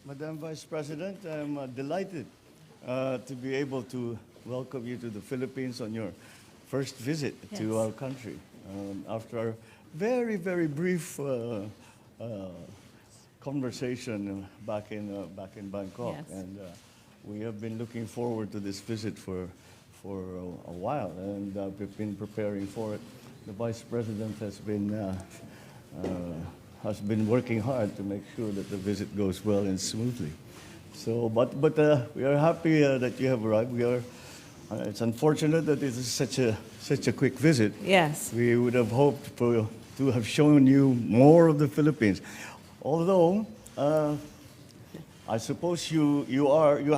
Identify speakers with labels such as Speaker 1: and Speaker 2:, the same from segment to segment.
Speaker 1: Madam Vice President, I'm delighted to be able to welcome you to the Philippines on your first visit to our country after a very, very brief conversation back in Bangkok.
Speaker 2: Yes.
Speaker 1: And we have been looking forward to this visit for a while, and we've been preparing for it. The Vice President has been working hard to make sure that the visit goes well and smoothly. So, but we are happy that you have arrived. It's unfortunate that it is such a quick visit.
Speaker 2: Yes.
Speaker 1: We would have hoped to have shown you more of the Philippines. Although, I suppose you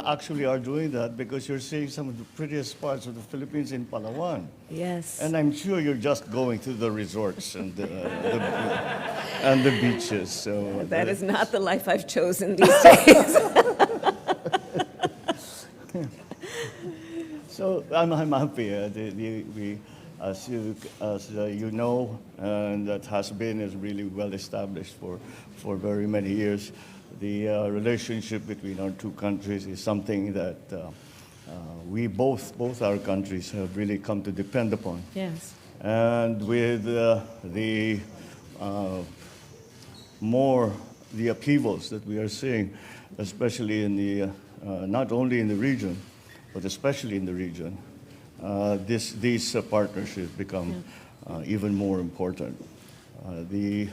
Speaker 1: actually are doing that because you're seeing some of the prettiest parts of the Philippines in Palawan.
Speaker 2: Yes.
Speaker 1: And I'm sure you're just going to the resorts and the beaches. So
Speaker 2: that is not the life I've chosen these days.
Speaker 1: So I'm happy. As you know, and that is really well established for very many years. The relationship between our two countries is something that we both our countries have really come to depend upon.
Speaker 2: Yes.
Speaker 1: And with the upheavals that we are seeing, especially in the not only in the region, but especially in the region, these partnerships become even more important. The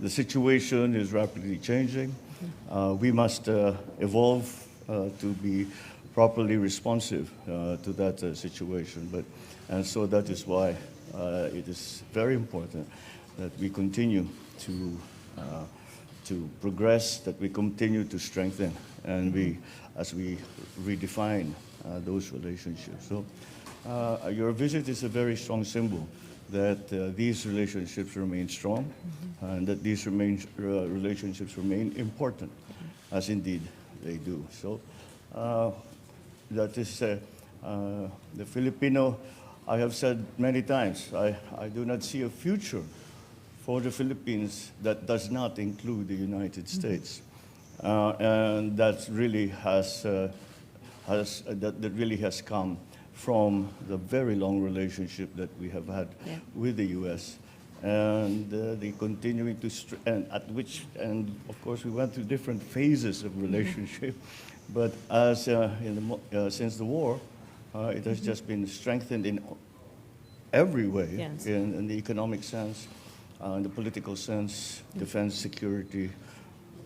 Speaker 1: situation is rapidly changing. We must evolve to be properly responsive to that situation. And so that is why it is very important that we continue to progress, that we continue to strengthen, and as we redefine those relationships. So your visit is a very strong symbol that these relationships remain strong, and that these relationships remain important, as indeed they do. So that is the Filipino. I have said many times, I do not see a future for the Philippines that does not include the United States, and that really has come from the very long relationship that we have had with the U.S. and the continuing to and of course we went through different phases of relationship, but as since the war, it has just been strengthened in every way, in the economic sense, in the political sense, defense, security.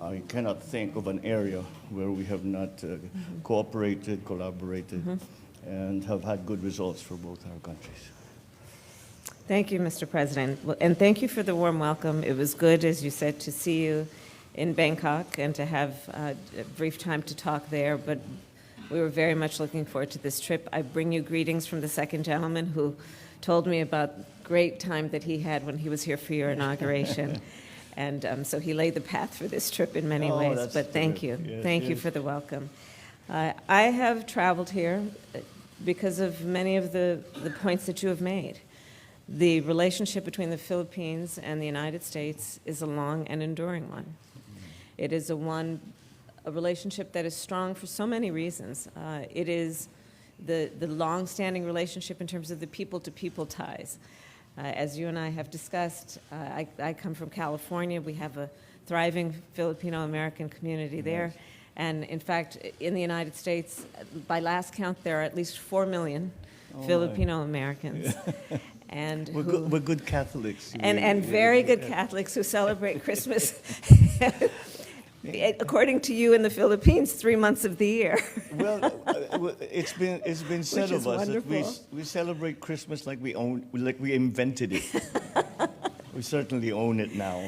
Speaker 1: I cannot think of an area where we have not cooperated, collaborated, and have had good results for both our countries.
Speaker 2: Thank you, Mr. President. And thank you for the warm welcome. It was good, as you said, to see you in Bangkok and to have a brief time to talk there, but we were very much looking forward to this trip. I bring you greetings from the second gentleman who told me about great time that he had when he was here for your inauguration. And so he laid the path for this trip in many ways, but thank you.
Speaker 1: Yes,
Speaker 2: thank you for the welcome. I have traveled here because of many of the points that you have made. The relationship between the Philippines and the United States is a long and enduring one. It is a relationship that is strong for so many reasons. It is the long-standing relationship in terms of the people-to-people ties. As you and I have discussed, I come from California. We have a thriving Filipino-American community there. And in fact, in the United States, by last count, there are at least 4 million Filipino-Americans. And
Speaker 1: we're good Catholics.
Speaker 2: And very good Catholics who celebrate Christmas, according to you in the Philippines, 3 months of the year.
Speaker 1: Well, it's been said of us that we celebrate Christmas like we invented it. We certainly own it now.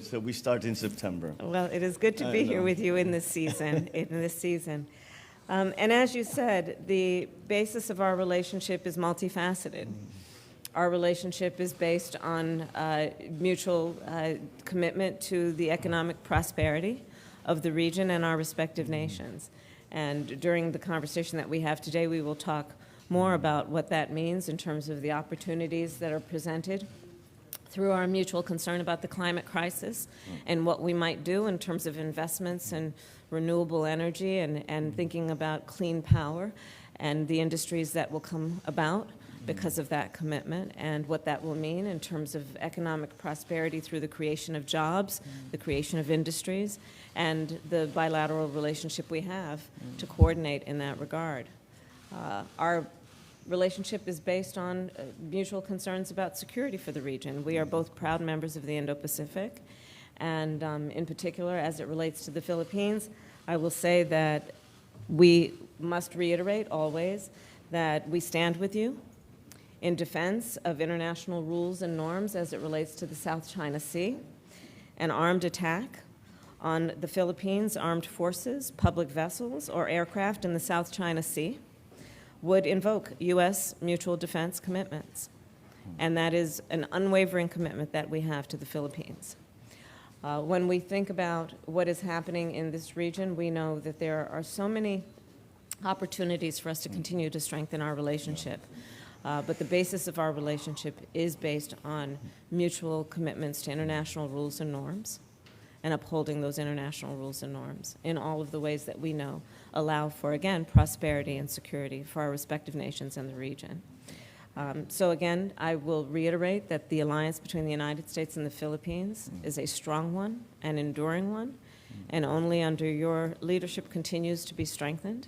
Speaker 1: So we start in September.
Speaker 2: Well, it is good to be here with you in this season. And as you said, the basis of our relationship is multifaceted. Our relationship is based on mutual commitment to the economic prosperity of the region and our respective nations. And during the conversation that we have today, we will talk more about what that means in terms of the opportunities that are presented through our mutual concern about the climate crisis and what we might do in terms of investments in renewable energy and thinking about clean power and the industries that will come about because of that commitment and what that will mean in terms of economic prosperity through the creation of jobs, the creation of industries, and the bilateral relationship we have to coordinate in that regard. Our relationship is based on mutual concerns about security for the region. We are both proud members of the Indo-Pacific, and in particular, as it relates to the Philippines, I will say that we must reiterate always that we stand with you in defense of international rules and norms as it relates to the South China Sea. An armed attack on the Philippines' armed forces, public vessels, or aircraft in the South China Sea would invoke U.S. mutual defense commitments. And that is an unwavering commitment that we have to the Philippines. When we think about what is happening in this region, we know that there are so many opportunities for us to continue to strengthen our relationship. But the basis of our relationship is based on mutual commitments to international rules and norms and upholding those international rules and norms in all of the ways that we know allow for, again, prosperity and security for our respective nations and the region. So again, I will reiterate that the alliance between the United States and the Philippines is a strong one, an enduring one, and only under your leadership continues to be strengthened.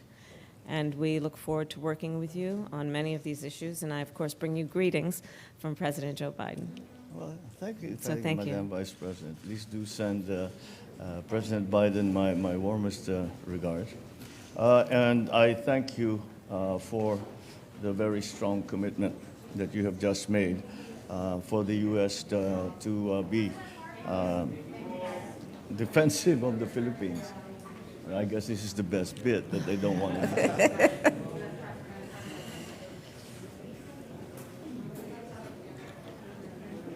Speaker 2: And we look forward to working with you on many of these issues. And I, of course, bring you greetings from President Joe Biden.
Speaker 1: Well, thank you,
Speaker 2: Thank you.
Speaker 1: Madam Vice President. Please do send President Biden my warmest regards. And I thank you for the very strong commitment that you have just made for the U.S. to be defensive of the Philippines. I guess this is the best bit that they don't want to do.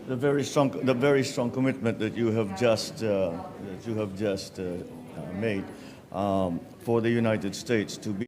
Speaker 1: The very strong commitment that you have just made for the United States to be